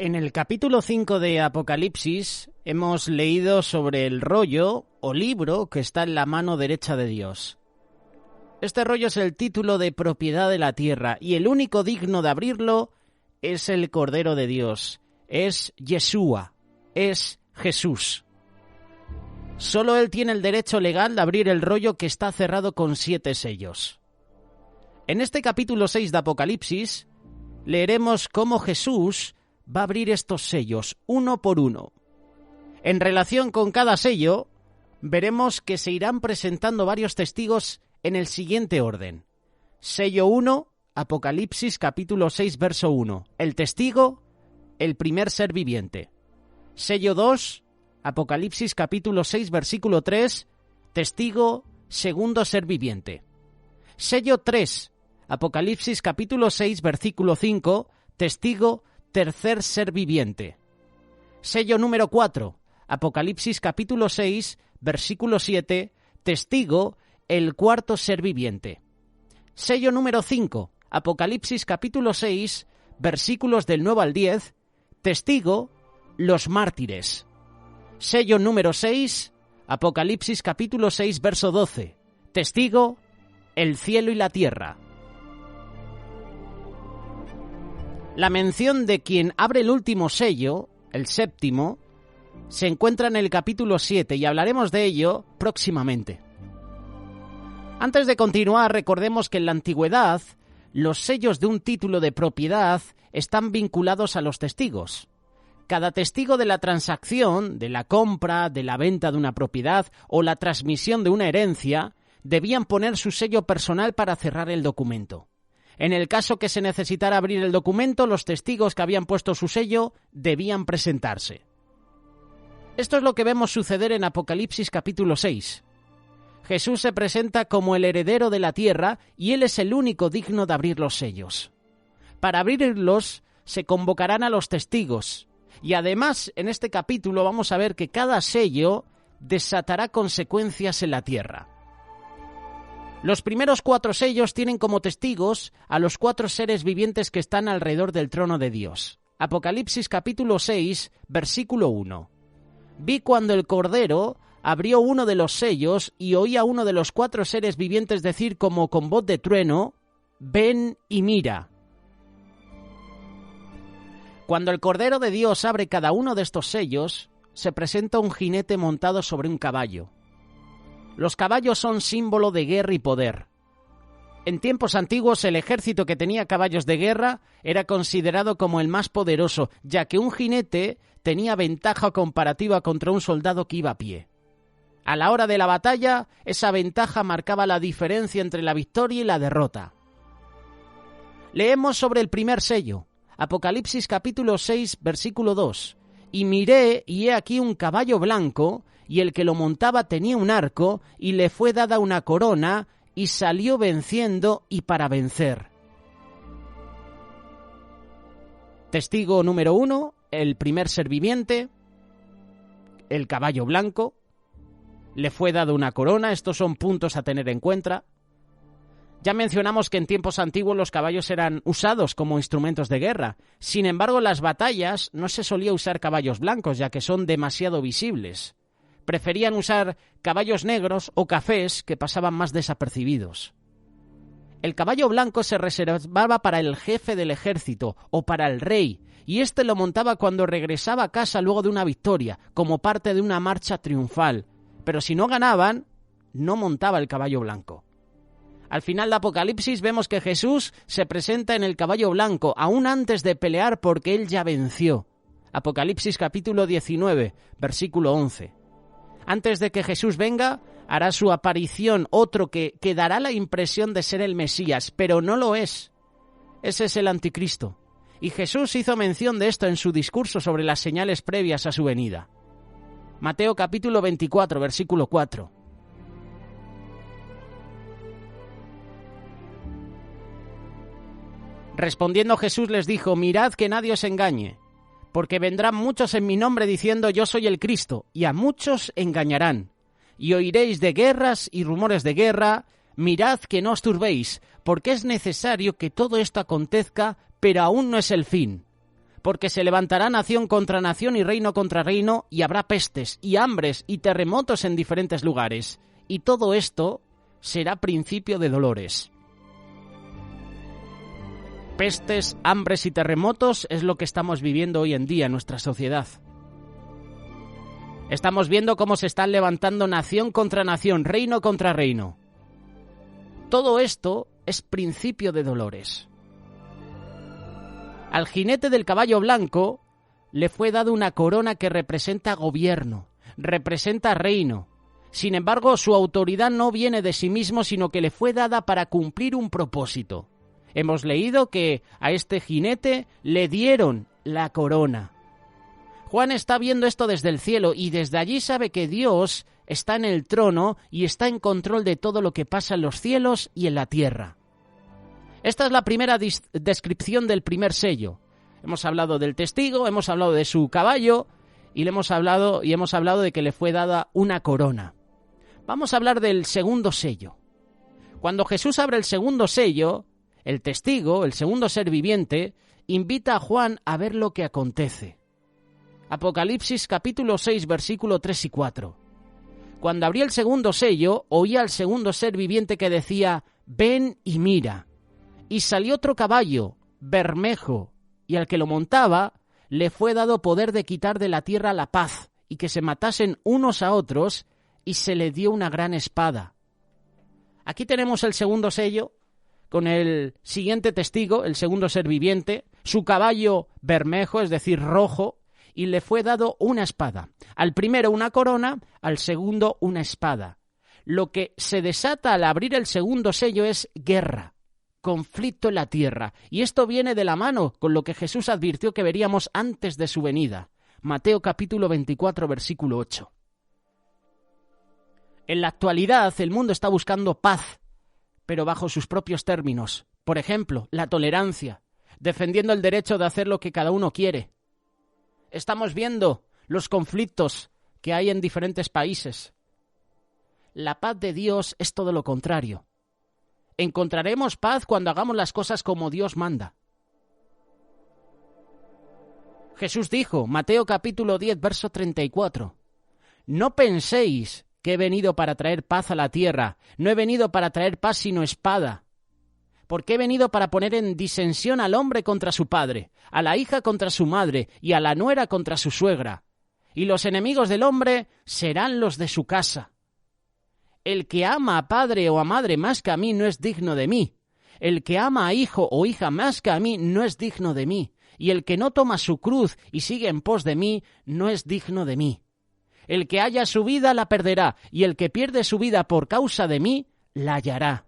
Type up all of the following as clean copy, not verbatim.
En el capítulo 5 de Apocalipsis hemos leído sobre el rollo o libro que está en la mano derecha de Dios. Este rollo es el título de propiedad de la tierra y el único digno de abrirlo es el Cordero de Dios, es Yeshua, es Jesús. Solo Él tiene el derecho legal de abrir el rollo que está cerrado con 7 sellos. En este capítulo 6 de Apocalipsis leeremos cómo Jesús va a abrir estos sellos uno por uno. En relación con cada sello, veremos que se irán presentando varios testigos en el siguiente orden. Sello 1, Apocalipsis capítulo 6, verso 1. El testigo, el primer ser viviente. Sello 2, Apocalipsis capítulo 6, versículo 3. Testigo, segundo ser viviente. Sello 3, Apocalipsis capítulo 6, versículo 5. Testigo, tercer ser viviente. Sello número 4, Apocalipsis capítulo 6, versículo 7, testigo, el cuarto ser viviente. Sello número 5, Apocalipsis capítulo 6, versículos del 9 al 10, testigo, los mártires. Sello número 6, Apocalipsis capítulo 6, verso 12, testigo, el cielo y la tierra. La mención de quien abre el último sello, el séptimo, se encuentra en el capítulo 7 y hablaremos de ello próximamente. Antes de continuar, recordemos que en la antigüedad los sellos de un título de propiedad están vinculados a los testigos. Cada testigo de la transacción, de la compra, de la venta de una propiedad o la transmisión de una herencia, debían poner su sello personal para cerrar el documento. En el caso que se necesitara abrir el documento, los testigos que habían puesto su sello debían presentarse. Esto es lo que vemos suceder en Apocalipsis capítulo 6. Jesús se presenta como el heredero de la tierra y Él es el único digno de abrir los sellos. Para abrirlos se convocarán a los testigos y además en este capítulo vamos a ver que cada sello desatará consecuencias en la tierra. Los primeros 4 sellos tienen como testigos a los 4 seres vivientes que están alrededor del trono de Dios. Apocalipsis capítulo 6, versículo 1. Vi cuando el Cordero abrió uno de los sellos y oí a uno de los 4 seres vivientes decir como con voz de trueno, ven y mira. Cuando el Cordero de Dios abre cada uno de estos sellos, se presenta un jinete montado sobre un caballo. Los caballos son símbolo de guerra y poder. En tiempos antiguos, el ejército que tenía caballos de guerra era considerado como el más poderoso, ya que un jinete tenía ventaja comparativa contra un soldado que iba a pie. A la hora de la batalla, esa ventaja marcaba la diferencia entre la victoria y la derrota. Leemos sobre el primer sello, Apocalipsis capítulo 6, versículo 2. Y miré, y he aquí un caballo blanco, y el que lo montaba tenía un arco, y le fue dada una corona, y salió venciendo y para vencer. Testigo número 1, el primer ser viviente, el caballo blanco, le fue dada una corona, estos son puntos a tener en cuenta. Ya mencionamos que en tiempos antiguos los caballos eran usados como instrumentos de guerra. Sin embargo, en las batallas no se solía usar caballos blancos, ya que son demasiado visibles. Preferían usar caballos negros o cafés que pasaban más desapercibidos. El caballo blanco se reservaba para el jefe del ejército o para el rey, y éste lo montaba cuando regresaba a casa luego de una victoria, como parte de una marcha triunfal. Pero si no ganaban, no montaba el caballo blanco. Al final de Apocalipsis vemos que Jesús se presenta en el caballo blanco, aún antes de pelear porque Él ya venció. Apocalipsis capítulo 19, versículo 11. Antes de que Jesús venga, hará su aparición otro que dará la impresión de ser el Mesías, pero no lo es. Ese es el anticristo. Y Jesús hizo mención de esto en su discurso sobre las señales previas a su venida. Mateo capítulo 24, versículo 4. Respondiendo Jesús les dijo, mirad que nadie os engañe, porque vendrán muchos en mi nombre diciendo yo soy el Cristo, y a muchos engañarán. Y oiréis de guerras y rumores de guerra, mirad que no os turbéis, porque es necesario que todo esto acontezca, pero aún no es el fin. porque se levantará nación contra nación y reino contra reino, y habrá pestes y hambres y terremotos en diferentes lugares. Y todo esto será principio de dolores. Pestes, hambres y terremotos es lo que estamos viviendo hoy en día en nuestra sociedad. Estamos viendo cómo se están levantando nación contra nación, reino contra reino. Todo esto es principio de dolores. Al jinete del caballo blanco le fue dada una corona que representa gobierno, representa reino. Sin embargo, su autoridad no viene de sí mismo, sino que le fue dada para cumplir un propósito. Hemos leído que a este jinete le dieron la corona. Juan está viendo esto desde el cielo y desde allí sabe que Dios está en el trono y está en control de todo lo que pasa en los cielos y en la tierra. Esta es la primera descripción del primer sello. Hemos hablado del testigo, hemos hablado de su caballo y hemos hablado de que le fue dada una corona. Vamos a hablar del segundo sello. Cuando Jesús abre el segundo sello, el testigo, el segundo ser viviente, invita a Juan a ver lo que acontece. Apocalipsis capítulo 6, versículo 3 y 4. Cuando abría el segundo sello, oía al segundo ser viviente que decía, «Ven y mira». Y salió otro caballo, bermejo, y al que lo montaba le fue dado poder de quitar de la tierra la paz, y que se matasen unos a otros, y se le dio una gran espada. Aquí tenemos el segundo sello, con el siguiente testigo, el segundo ser viviente, su caballo bermejo, es decir, rojo, y le fue dado una espada. Al primero una corona, al segundo una espada. Lo que se desata al abrir el segundo sello es guerra, conflicto en la tierra. Y esto viene de la mano con lo que Jesús advirtió que veríamos antes de su venida. Mateo capítulo 24, versículo 8. En la actualidad el mundo está buscando paz, pero bajo sus propios términos. Por ejemplo, la tolerancia, defendiendo el derecho de hacer lo que cada uno quiere. Estamos viendo los conflictos que hay en diferentes países. La paz de Dios es todo lo contrario. Encontraremos paz cuando hagamos las cosas como Dios manda. Jesús dijo, Mateo capítulo 10, verso 34, «No penséis que he venido para traer paz a la tierra, no he venido para traer paz sino espada, porque he venido para poner en disensión al hombre contra su padre, a la hija contra su madre y a la nuera contra su suegra, y los enemigos del hombre serán los de su casa. El que ama a padre o a madre más que a mí no es digno de mí. El que ama a hijo o hija más que a mí no es digno de mí. Y el que no toma su cruz y sigue en pos de mí no es digno de mí. El que halla su vida la perderá, y el que pierde su vida por causa de mí la hallará».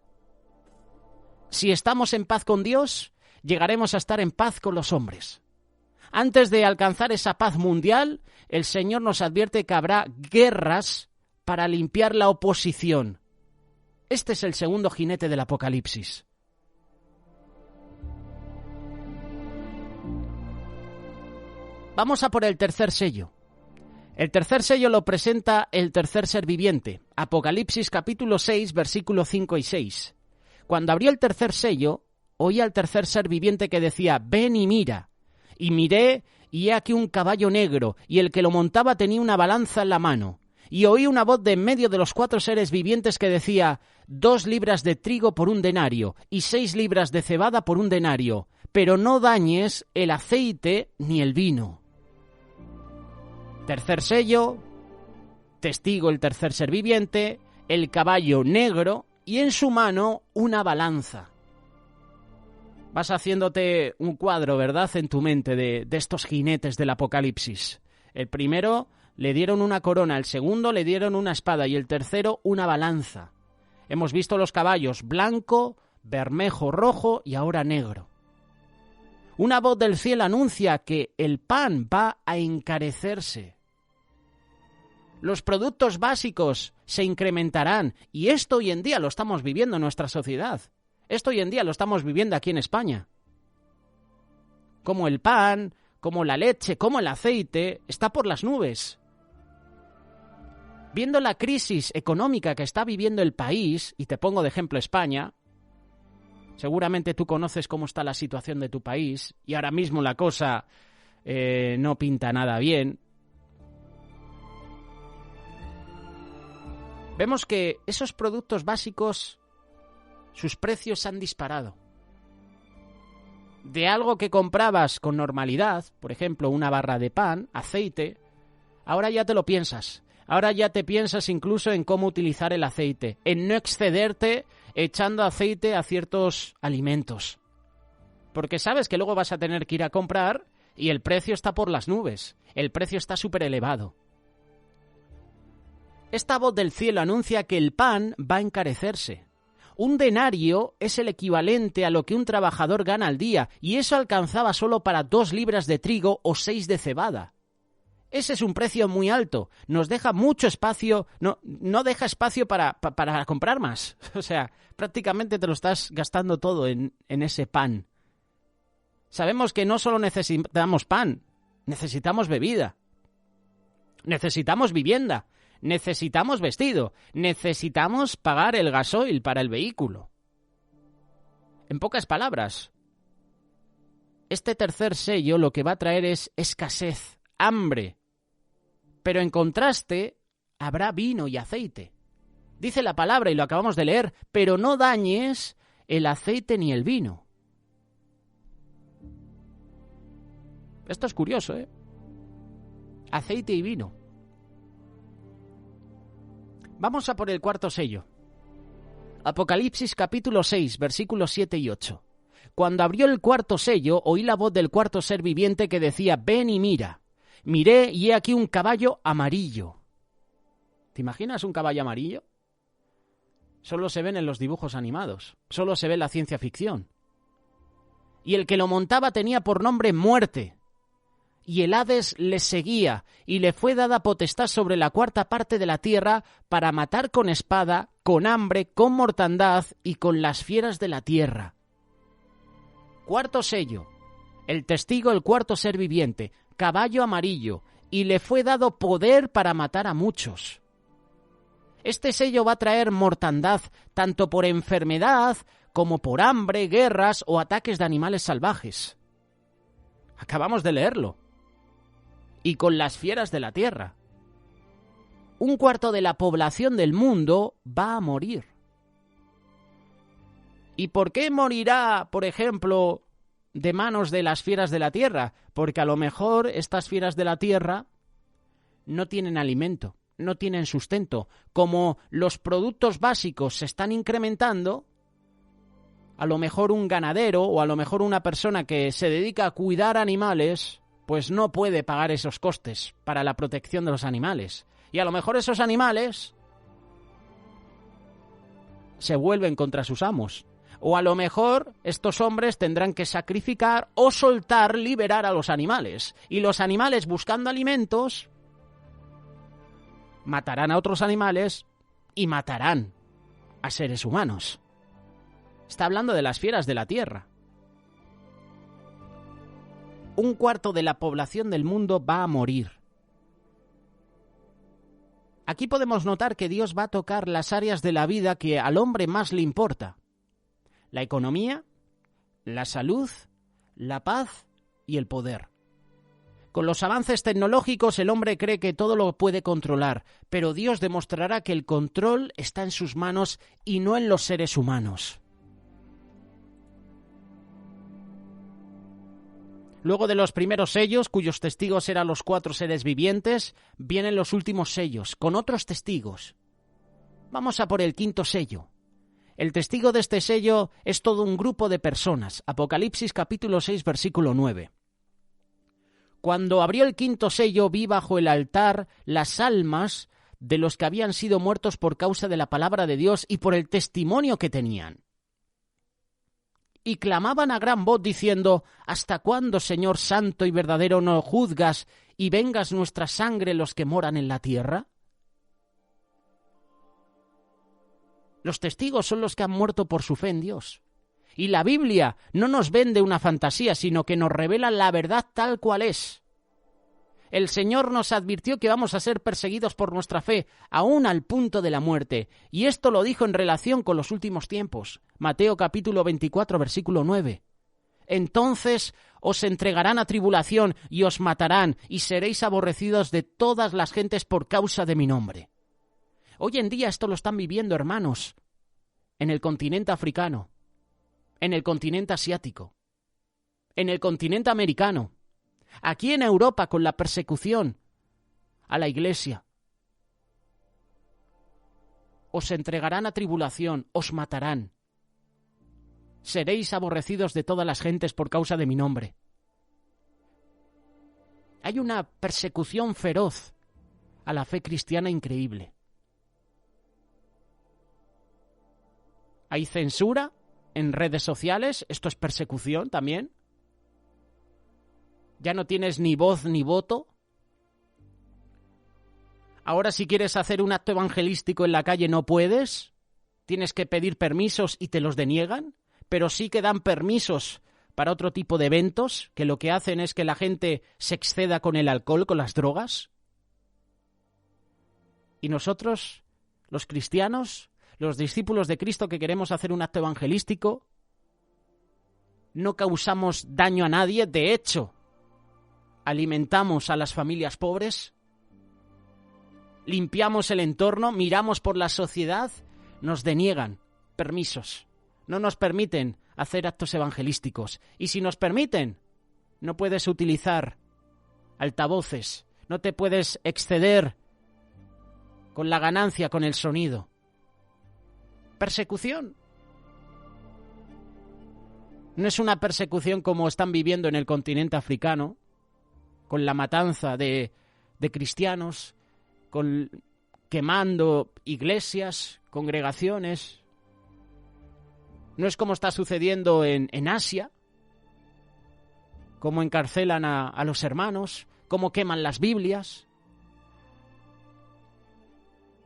Si estamos en paz con Dios, llegaremos a estar en paz con los hombres. Antes de alcanzar esa paz mundial, el Señor nos advierte que habrá guerras para limpiar la oposición. Este es el segundo jinete del Apocalipsis. Vamos a por el tercer sello. El tercer sello lo presenta el tercer ser viviente. Apocalipsis capítulo 6, versículos 5 y 6. Cuando abrió el tercer sello, oí al tercer ser viviente que decía, «Ven y mira». Y miré, y he aquí un caballo negro, y el que lo montaba tenía una balanza en la mano. Y oí una voz de en medio de los 4 seres vivientes que decía, 2 libras de trigo por 1 denario, y 6 libras de cebada por 1 denario, pero no dañes el aceite ni el vino. Tercer sello, testigo el tercer ser viviente, el caballo negro, y en su mano una balanza. Vas haciéndote un cuadro, ¿verdad?, en tu mente de estos jinetes del Apocalipsis. El primero le dieron una corona, el segundo le dieron una espada y el tercero una balanza. Hemos visto los caballos blanco, bermejo, rojo y ahora negro. Una voz del cielo anuncia que el pan va a encarecerse. Los productos básicos se incrementarán y esto hoy en día lo estamos viviendo en nuestra sociedad. Esto hoy en día lo estamos viviendo aquí en España. Como el pan, como la leche, como el aceite, está por las nubes. Viendo la crisis económica que está viviendo el país, y te pongo de ejemplo España, seguramente tú conoces cómo está la situación de tu país y ahora mismo la cosa no pinta nada bien. Vemos que esos productos básicos, sus precios han disparado. De algo que comprabas con normalidad, por ejemplo, una barra de pan, aceite, ahora ya te lo piensas. Ahora ya te piensas incluso en cómo utilizar el aceite, en no excederte echando aceite a ciertos alimentos. Porque sabes que luego vas a tener que ir a comprar y el precio está por las nubes, el precio está súper elevado. Esta voz del cielo anuncia que el pan va a encarecerse. Un denario es el equivalente a lo que un trabajador gana al día, y eso alcanzaba solo para 2 libras de trigo o 6 de cebada. Ese es un precio muy alto, nos deja mucho espacio, no deja espacio para comprar más. O sea, prácticamente te lo estás gastando todo en ese pan. Sabemos que no solo necesitamos pan, necesitamos bebida, necesitamos vivienda, necesitamos vestido, necesitamos pagar el gasoil para el vehículo. En pocas palabras, este tercer sello lo que va a traer es escasez, hambre. Pero en contraste, habrá vino y aceite. Dice la palabra, y lo acabamos de leer, pero no dañes el aceite ni el vino. Esto es curioso, ¿eh? Aceite y vino. Vamos a por el cuarto sello. Apocalipsis capítulo 6, versículos 7 y 8. Cuando abrió el cuarto sello, oí la voz del cuarto ser viviente que decía, ven y mira. Miré y he aquí un caballo amarillo. ¿Te imaginas un caballo amarillo? Solo se ven en los dibujos animados, solo se ve en la ciencia ficción. Y el que lo montaba tenía por nombre Muerte. Y el Hades le seguía, y le fue dada potestad sobre la cuarta parte de la tierra para matar con espada, con hambre, con mortandad y con las fieras de la tierra. Cuarto sello. El testigo, el cuarto ser viviente, caballo amarillo, y le fue dado poder para matar a muchos. Este sello va a traer mortandad, tanto por enfermedad como por hambre, guerras o ataques de animales salvajes. Acabamos de leerlo. Y con las fieras de la tierra. Un cuarto de la población del mundo va a morir. ¿Y por qué morirá, por ejemplo, de manos de las fieras de la tierra? Porque a lo mejor estas fieras de la tierra no tienen alimento, no tienen sustento. Como los productos básicos se están incrementando, a lo mejor un ganadero o a lo mejor una persona que se dedica a cuidar animales, pues no puede pagar esos costes para la protección de los animales. Y a lo mejor esos animales se vuelven contra sus amos. O a lo mejor estos hombres tendrán que sacrificar o soltar, liberar a los animales. Y los animales, buscando alimentos, matarán a otros animales y matarán a seres humanos. Está hablando de las fieras de la tierra. Un cuarto de la población del mundo va a morir. Aquí podemos notar que Dios va a tocar las áreas de la vida que al hombre más le importa. La economía, la salud, la paz y el poder. Con los avances tecnológicos el hombre cree que todo lo puede controlar, pero Dios demostrará que el control está en sus manos y no en los seres humanos. Luego de los primeros sellos, cuyos testigos eran los 4 seres vivientes, vienen los últimos sellos, con otros testigos. Vamos a por el quinto sello. El testigo de este sello es todo un grupo de personas. Apocalipsis capítulo 6, versículo 9. Cuando abrió el quinto sello, vi bajo el altar las almas de los que habían sido muertos por causa de la palabra de Dios y por el testimonio que tenían. Y clamaban a gran voz diciendo, ¿hasta cuándo, Señor santo y verdadero, no juzgas y vengas nuestra sangre los que moran en la tierra? Los testigos son los que han muerto por su fe en Dios. Y la Biblia no nos vende una fantasía, sino que nos revela la verdad tal cual es. El Señor nos advirtió que vamos a ser perseguidos por nuestra fe, aún al punto de la muerte. Y esto lo dijo en relación con los últimos tiempos. Mateo capítulo 24, versículo 9. Entonces os entregarán a tribulación y os matarán, y seréis aborrecidos de todas las gentes por causa de mi nombre. Hoy en día esto lo están viviendo, hermanos, en el continente africano, en el continente asiático, en el continente americano, aquí en Europa con la persecución a la Iglesia. Os entregarán a tribulación, os matarán. Seréis aborrecidos de todas las gentes por causa de mi nombre. Hay una persecución feroz a la fe cristiana increíble. Hay censura en redes sociales, esto es persecución también. Ya no tienes ni voz ni voto. Ahora si quieres hacer un acto evangelístico en la calle no puedes. Tienes que pedir permisos y te los deniegan. Pero sí que dan permisos para otro tipo de eventos, que lo que hacen es que la gente se exceda con el alcohol, con las drogas. Y nosotros, los cristianos, los discípulos de Cristo que queremos hacer un acto evangelístico, no causamos daño a nadie, de hecho, alimentamos a las familias pobres, limpiamos el entorno, miramos por la sociedad, nos deniegan permisos. No nos permiten hacer actos evangelísticos. Y si nos permiten, no puedes utilizar altavoces, no te puedes exceder con la ganancia, con el sonido. Persecución. No es una persecución como están viviendo en el continente africano, con la matanza de cristianos, quemando iglesias, congregaciones. No es como está sucediendo en Asia, cómo encarcelan a los hermanos, cómo queman las Biblias.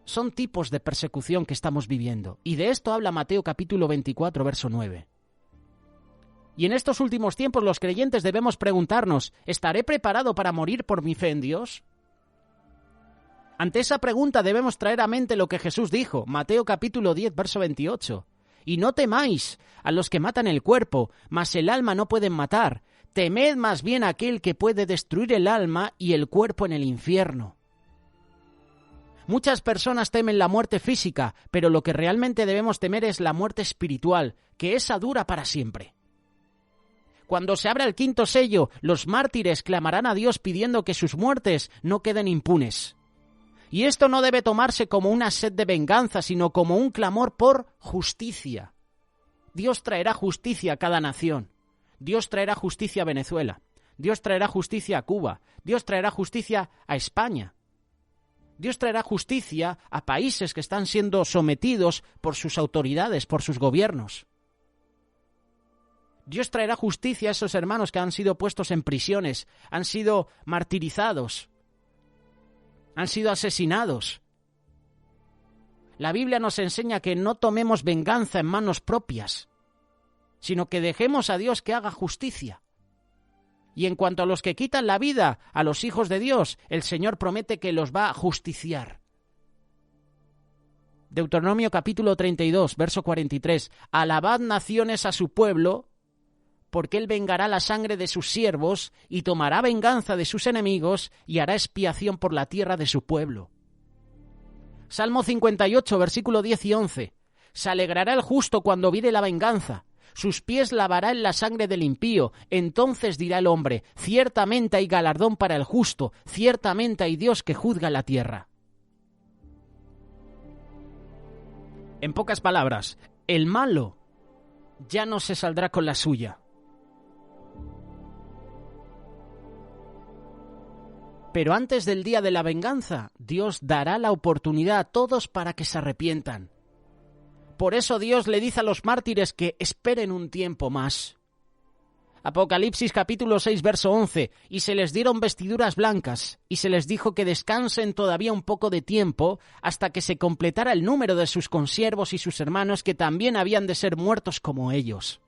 Son tipos de persecución que estamos viviendo. Y de esto habla Mateo capítulo 24, verso 9. Y en estos últimos tiempos los creyentes debemos preguntarnos, ¿estaré preparado para morir por mi fe en Dios? Ante esa pregunta debemos traer a mente lo que Jesús dijo, Mateo capítulo 10, verso 28. Y no temáis a los que matan el cuerpo, mas el alma no pueden matar. Temed más bien a aquel que puede destruir el alma y el cuerpo en el infierno. Muchas personas temen la muerte física, pero lo que realmente debemos temer es la muerte espiritual, que esa dura para siempre. Cuando se abra el quinto sello, los mártires clamarán a Dios pidiendo que sus muertes no queden impunes. Y esto no debe tomarse como una sed de venganza, sino como un clamor por justicia. Dios traerá justicia a cada nación. Dios traerá justicia a Venezuela. Dios traerá justicia a Cuba. Dios traerá justicia a España. Dios traerá justicia a países que están siendo sometidos por sus autoridades, por sus gobiernos. Dios traerá justicia a esos hermanos que han sido puestos en prisiones, han sido martirizados, han sido asesinados. La Biblia nos enseña que no tomemos venganza en manos propias, sino que dejemos a Dios que haga justicia. Y en cuanto a los que quitan la vida a los hijos de Dios, el Señor promete que los va a justiciar. Deuteronomio capítulo 32, verso 43. Alabad naciones a su pueblo, porque él vengará la sangre de sus siervos y tomará venganza de sus enemigos y hará expiación por la tierra de su pueblo. Salmo 58, versículo 10 y 11. Se alegrará el justo cuando viere la venganza. Sus pies lavará en la sangre del impío. Entonces dirá el hombre, ciertamente hay galardón para el justo, ciertamente hay Dios que juzga la tierra. En pocas palabras, el malo ya no se saldrá con la suya. Pero antes del día de la venganza, Dios dará la oportunidad a todos para que se arrepientan. Por eso Dios le dice a los mártires que esperen un tiempo más. Apocalipsis capítulo 6, verso 11. Y se les dieron vestiduras blancas, y se les dijo que descansen todavía un poco de tiempo hasta que se completara el número de sus consiervos y sus hermanos que también habían de ser muertos como ellos.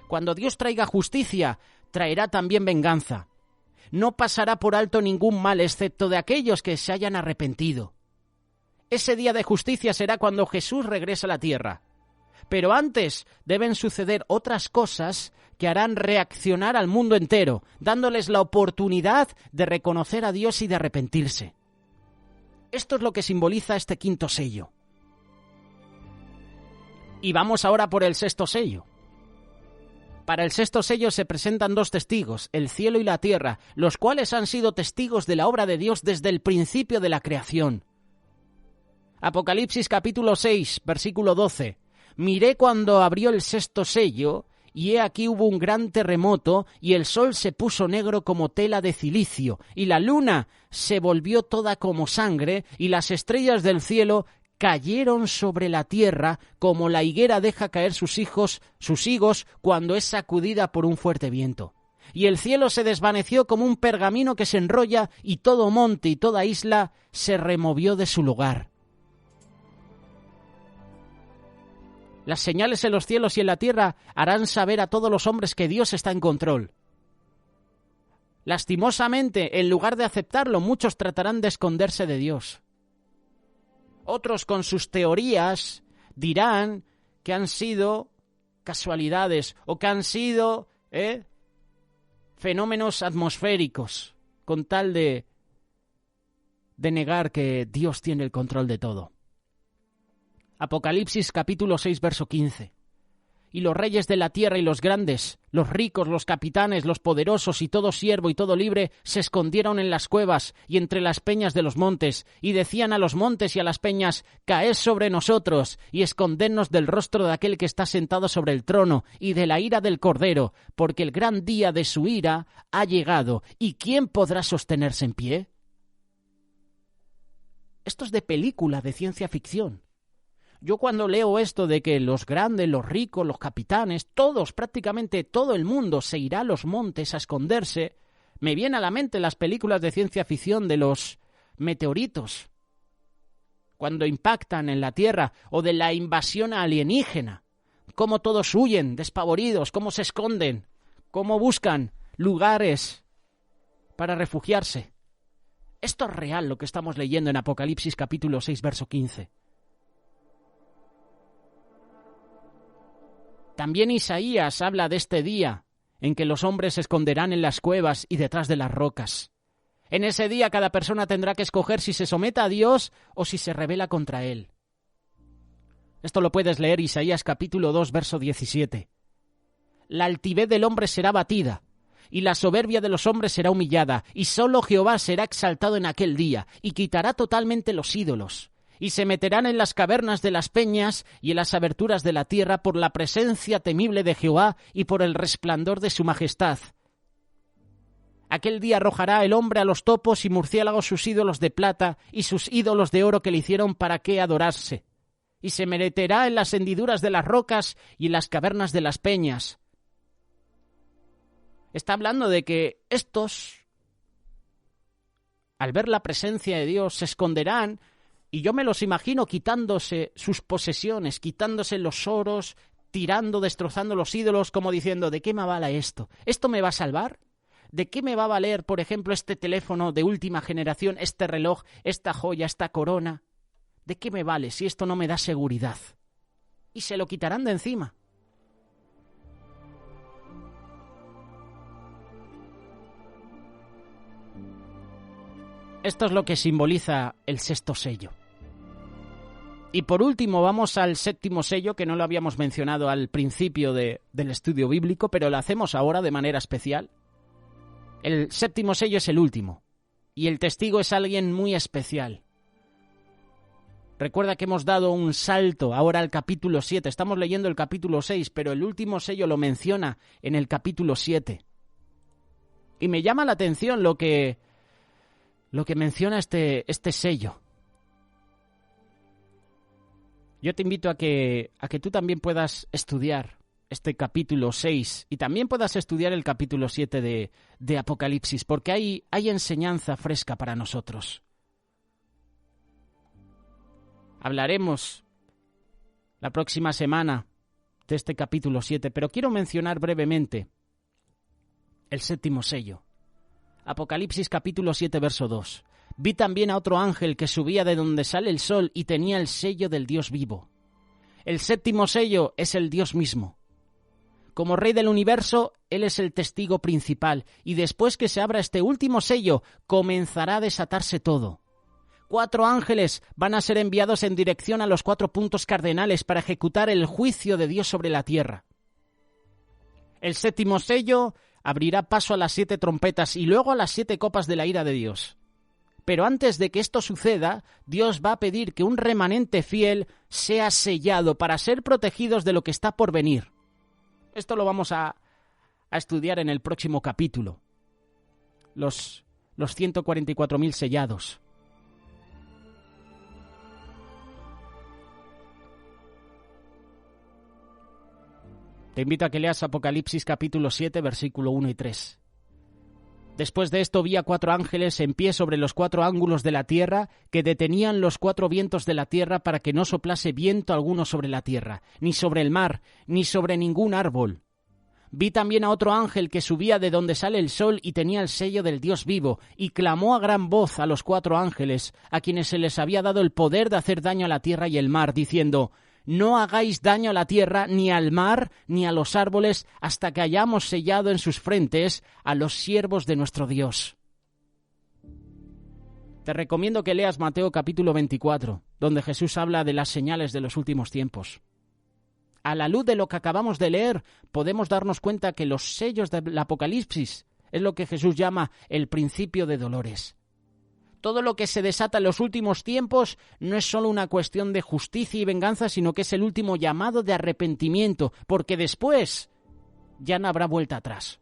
Cuando Dios traiga justicia, traerá también venganza. No pasará por alto ningún mal excepto de aquellos que se hayan arrepentido. Ese día de justicia será cuando Jesús regrese a la tierra. pero antes deben suceder otras cosas que harán reaccionar al mundo entero, dándoles la oportunidad de reconocer a Dios y de arrepentirse. Esto es lo que simboliza este quinto sello. Y vamos ahora por el sexto sello. Para el sexto sello se presentan dos testigos, el cielo y la tierra, los cuales han sido testigos de la obra de Dios desde el principio de la creación. Apocalipsis capítulo 6, versículo 12. Miré cuando abrió el sexto sello, y he aquí hubo un gran terremoto, y el sol se puso negro como tela de cilicio, y la luna se volvió toda como sangre, y las estrellas del cielo cayeron sobre la tierra como la higuera deja caer sus higos cuando es sacudida por un fuerte viento. Y el cielo se desvaneció como un pergamino que se enrolla, y todo monte y toda isla se removió de su lugar. Las señales en los cielos y en la tierra harán saber a todos los hombres que Dios está en control. Lastimosamente, en lugar de aceptarlo, muchos tratarán de esconderse de Dios. Otros, con sus teorías, dirán que han sido casualidades o que han sido fenómenos atmosféricos, con tal de negar que Dios tiene el control de todo. Apocalipsis capítulo 6, verso 15. Y los reyes de la tierra y los grandes, los ricos, los capitanes, los poderosos y todo siervo y todo libre se escondieron en las cuevas y entre las peñas de los montes, y decían a los montes y a las peñas: caed sobre nosotros y escondednos del rostro de aquel que está sentado sobre el trono y de la ira del Cordero, porque el gran día de su ira ha llegado, ¿y quién podrá sostenerse en pie? Esto es de película de ciencia ficción. Yo cuando leo esto de que los grandes, los ricos, los capitanes, todos, prácticamente todo el mundo se irá a los montes a esconderse, me viene a la mente las películas de ciencia ficción de los meteoritos, cuando impactan en la Tierra, o de la invasión alienígena, cómo todos huyen despavoridos, cómo se esconden, cómo buscan lugares para refugiarse. Esto es real lo que estamos leyendo en Apocalipsis capítulo 6, verso 15. También Isaías habla de este día en que los hombres se esconderán en las cuevas y detrás de las rocas. En ese día cada persona tendrá que escoger si se somete a Dios o si se rebela contra Él. Esto lo puedes leer Isaías capítulo 2, verso 17. La altivez del hombre será batida, y la soberbia de los hombres será humillada, y solo Jehová será exaltado en aquel día, y quitará totalmente los ídolos. Y se meterán en las cavernas de las peñas y en las aberturas de la tierra por la presencia temible de Jehová y por el resplandor de su majestad. Aquel día arrojará el hombre a los topos y murciélagos sus ídolos de plata y sus ídolos de oro que le hicieron para qué adorarse. Y se meterá en las hendiduras de las rocas y en las cavernas de las peñas. Está hablando de que estos, al ver la presencia de Dios, se esconderán. Y yo me los imagino quitándose sus posesiones, quitándose los oros, tirando, destrozando los ídolos, como diciendo: ¿de qué me vale esto? ¿Esto me va a salvar? ¿De qué me va a valer, por ejemplo, este teléfono de última generación, este reloj, esta joya, esta corona? ¿De qué me vale si esto no me da seguridad? Y se lo quitarán de encima. Esto es lo que simboliza el sexto sello. Y por último vamos al séptimo sello, que no lo habíamos mencionado al principio del estudio bíblico, pero lo hacemos ahora de manera especial. El séptimo sello es el último, y el testigo es alguien muy especial. Recuerda que hemos dado un salto ahora al capítulo 7, estamos leyendo el capítulo 6, pero el último sello lo menciona en el capítulo 7. Y me llama la atención lo que menciona este sello. Yo te invito a que tú también puedas estudiar este capítulo 6 y también puedas estudiar el capítulo 7 de Apocalipsis, porque hay enseñanza fresca para nosotros. Hablaremos la próxima semana de este capítulo 7, pero quiero mencionar brevemente el séptimo sello. Apocalipsis capítulo 7, verso 2. Vi también a otro ángel que subía de donde sale el sol y tenía el sello del Dios vivo. El séptimo sello es el Dios mismo. Como Rey del universo, Él es el testigo principal, y después que se abra este último sello, comenzará a desatarse todo. 4 ángeles van a ser enviados en dirección a los 4 puntos cardenales para ejecutar el juicio de Dios sobre la tierra. El séptimo sello abrirá paso a las 7 trompetas y luego a las 7 copas de la ira de Dios. Pero antes de que esto suceda, Dios va a pedir que un remanente fiel sea sellado para ser protegidos de lo que está por venir. Esto lo vamos a estudiar en el próximo capítulo. Los 144.000 sellados. Te invito a que leas Apocalipsis capítulo 7, versículo 1 y 3. Después de esto vi a 4 ángeles en pie sobre los 4 ángulos de la tierra, que detenían los 4 vientos de la tierra para que no soplase viento alguno sobre la tierra, ni sobre el mar, ni sobre ningún árbol. Vi también a otro ángel que subía de donde sale el sol y tenía el sello del Dios vivo, y clamó a gran voz a los 4 ángeles, a quienes se les había dado el poder de hacer daño a la tierra y el mar, diciendo: no hagáis daño a la tierra, ni al mar, ni a los árboles, hasta que hayamos sellado en sus frentes a los siervos de nuestro Dios. Te recomiendo que leas Mateo capítulo 24, donde Jesús habla de las señales de los últimos tiempos. A la luz de lo que acabamos de leer, podemos darnos cuenta que los sellos del Apocalipsis es lo que Jesús llama el principio de dolores. Todo lo que se desata en los últimos tiempos no es solo una cuestión de justicia y venganza, sino que es el último llamado de arrepentimiento, porque después ya no habrá vuelta atrás.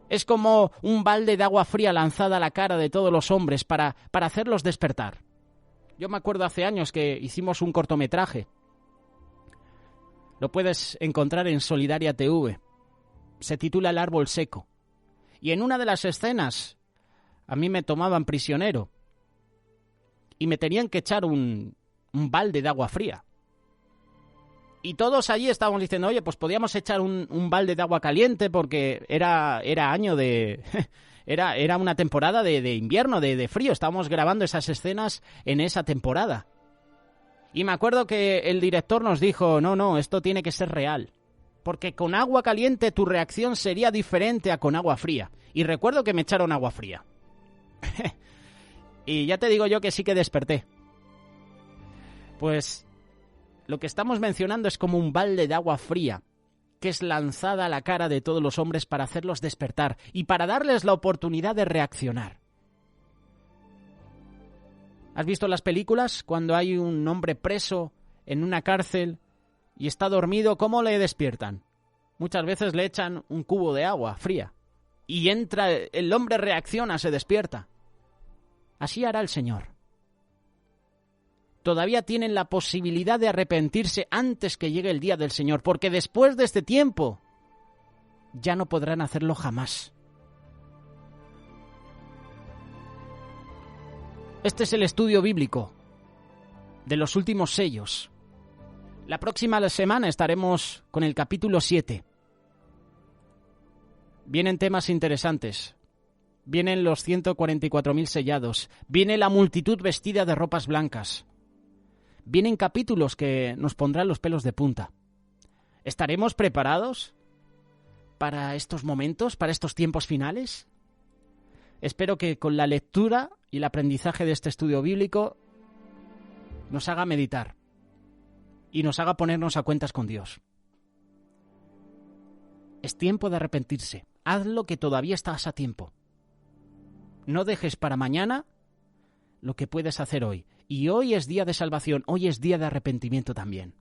Es como un balde de agua fría lanzada a la cara de todos los hombres para hacerlos despertar. Yo me acuerdo hace años que hicimos un cortometraje. Lo puedes encontrar en Solidaria TV. Se titula El árbol seco. Y en una de las escenas a mí me tomaban prisionero y me tenían que echar un balde de agua fría. Y todos allí estábamos diciendo, oye, pues podíamos echar un balde de agua caliente porque era año de... era una temporada de invierno, de frío. Estábamos grabando esas escenas en esa temporada. Y me acuerdo que el director nos dijo, no, esto tiene que ser real. Porque con agua caliente tu reacción sería diferente a con agua fría. Y recuerdo que me echaron agua fría. Y ya te digo yo que sí que desperté. Pues lo que estamos mencionando es como un balde de agua fría que es lanzada a la cara de todos los hombres para hacerlos despertar y para darles la oportunidad de reaccionar. ¿Has visto las películas cuando hay un hombre preso en una cárcel y está dormido? ¿Cómo le despiertan? Muchas veces le echan un cubo de agua fría. Y entra, el hombre reacciona, se despierta. Así hará el Señor. Todavía tienen la posibilidad de arrepentirse antes que llegue el día del Señor, porque después de este tiempo ya no podrán hacerlo jamás. Este es el estudio bíblico de los últimos sellos. La próxima semana estaremos con el capítulo 7. Vienen temas interesantes. Vienen los 144.000 sellados. Viene la multitud vestida de ropas blancas. Vienen capítulos que nos pondrán los pelos de punta. ¿Estaremos preparados para estos momentos, para estos tiempos finales? Espero que con la lectura y el aprendizaje de este estudio bíblico nos haga meditar y nos haga ponernos a cuentas con Dios. Es tiempo de arrepentirse. Hazlo, que todavía estás a tiempo. No dejes para mañana lo que puedes hacer hoy. Y hoy es día de salvación, hoy es día de arrepentimiento también.